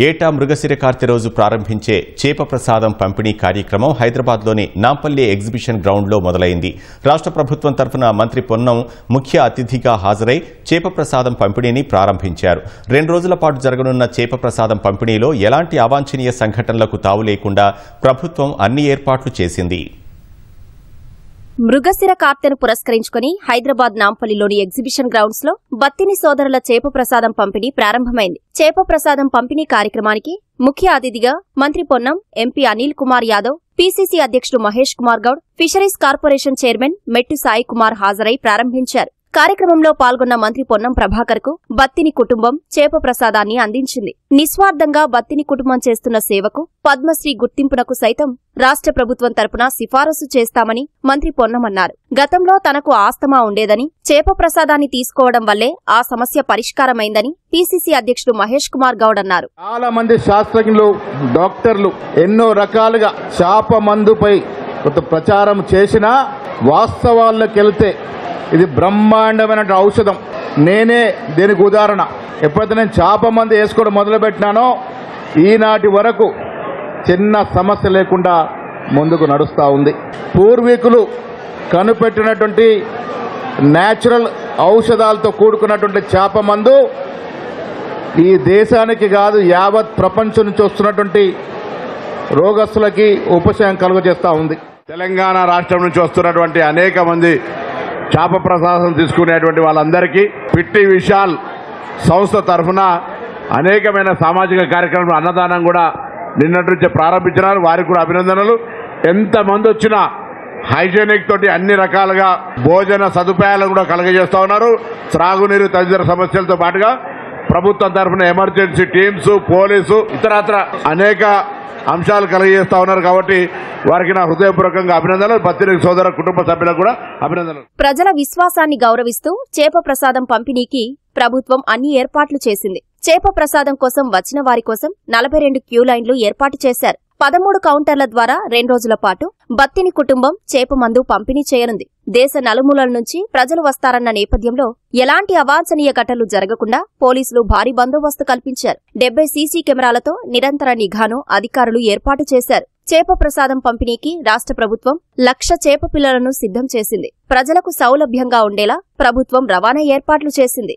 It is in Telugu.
ఏటా మృగశిర కార్తె రోజు ప్రారంభించే చేప ప్రసాదం పంపిణీ కార్యక్రమం హైదరాబాద్లోని నాంపల్లి ఎగ్జిబిషన్ గ్రౌండ్లో మొదలైంది. రాష్ట్ర ప్రభుత్వం తరఫున మంత్రి పొన్నం ముఖ్య అతిథిగా హాజరై చేప ప్రసాదం పంపిణీని ప్రారంభించారు. 2 రోజుల పాటు జరగనున్న చేప ప్రసాదం పంపిణీలో ఎలాంటి అవాంఛనీయ సంఘటనలకు తావు లేకుండా ప్రభుత్వం అన్ని ఏర్పాట్లు చేసింది. మృగశిర కార్తెను పురస్కరించుకుని హైదరాబాద్ నాంపల్లిలోని ఎగ్జిబిషన్ గ్రౌండ్స్ లో బత్తిని సోదరుల చేప ప్రసాదం పంపిణీ ప్రారంభమైంది. చేప ప్రసాదం పంపిణీ కార్యక్రమానికి ముఖ్య అతిథిగా మంత్రి పొన్నం, ఎంపీ అనిల్ కుమార్ యాదవ్, పీసీసీ అధ్యక్షుడు Mahesh Kumar Goud, fisheries corporation chairman మెట్టు సాయి కుమార్ హాజరై ప్రారంభించారు. కార్యక్రమంలో పాల్గొన్న మంత్రి పొన్నం ప్రభాకర్ కు బత్తిని కుటుంబం చేప ప్రసాదాన్ని అందించింది. నిస్వార్థంగా బత్తిని కుటుంబం చేస్తున్న సేవకు పద్మశ్రీ గుర్తింపునకు సైతం రాష్ట్ర ప్రభుత్వం తరపున సిఫారసు చేస్తామని మంత్రి పొన్నం అన్నారు. గతంలో తనకు ఆస్తమా ఉండేదని, చేప ప్రసాదాన్ని తీసుకోవడం వల్లే ఆ సమస్య పరిష్కారమైందని పీసీసీ అధ్యక్షుడు మహేష్ కుమార్ గౌడ్ అన్నారు. చాలా మంది శాస్త్రజ్ఞులు, డాక్టర్లు ఎన్నో రకాలుగా చేప మందుపై ప్రచారం చేసినా వాస్తవాల్లోకి వెళ్తే ఇది బ్రహ్మాండమైన ఔషధం. నేనే దీనికి ఉదాహరణ. ఎప్పుడైతే నేను చేప మందు వేసుకోవడం మొదలుపెట్టినానో ఈనాటి వరకు చిన్న సమస్య లేకుండా ముందుకు నడుస్తూ ఉంది. పూర్వీకులు కనిపెట్టినటువంటి న్యాచురల్ ఔషధాలతో కూడుకున్నటువంటి చేప మందు ఈ దేశానికి కాదు యావత్ ప్రపంచం నుంచి వస్తున్నటువంటి రోగస్తులకి ఉపశమనం కలుగజేస్తూ ఉంది. తెలంగాణ రాష్ట్రం నుంచి వస్తున్నటువంటి అనేక మంది చేప ప్రసాదం తీసుకునేటువంటి వాళ్ళందరికీ పిట్టి విశాల్ సంస్థ తరఫున అనేకమైన సామాజిక కార్యక్రమాలు, అన్నదానం కూడా నిన్నటి నుంచి ప్రారంభించినారు. వారికి కూడా అభినందనలు. ఎంతమంది వచ్చినా హైజీనిక్ తోటి అన్ని రకాలుగా భోజన సదుపాయాలు కూడా కలగజేస్తా ఉన్నారు. త్రాగునీరు తదితర సమస్యలతో పాటుగా ప్రభుత్వం తరఫున ఎమర్జెన్సీ టీమ్స్, పోలీసు, ఇతరత్ర అనేక అంశాలు కలిగజేస్తా ఉన్నారు. కాబట్టి వారికి నా హృదయపూర్వకంగా అభినందనలు. బత్తిని సోదర కుటుంబ సభ్యులకు కూడా అభినందనలు. ప్రజల విశ్వాసాన్ని గౌరవిస్తూ చేప ప్రసాదం పంపిణీకి ప్రభుత్వం అన్ని ఏర్పాట్లు చేసింది. చేప ప్రసాదం కోసం వచ్చిన వారి కోసం 42 క్యూ లైన్లు ఏర్పాటు చేశారు. 13 కౌంటర్ల ద్వారా 2 రోజుల పాటు బత్తిని కుటుంబం చేప మందు పంపిణీ చేయనుంది. దేశ నలుమూలల నుంచి ప్రజలు వస్తారన్న నేపథ్యంలో ఎలాంటి అవాంఛనీయ ఘటనలు జరగకుండా పోలీసులు భారీ బందోబస్తు కల్పించారు. 70 సీసీ కెమెరాలతో నిరంతర నిఘాను అధికారులు ఏర్పాటు చేశారు. చేప ప్రసాదం పంపిణీకి రాష్ట్ర ప్రభుత్వం 1,00,000 చేప పిల్లలను సిద్ధం చేసింది. ప్రజలకు సౌలభ్యంగా ఉండేలా ప్రభుత్వం రవాణా ఏర్పాట్లు చేసింది.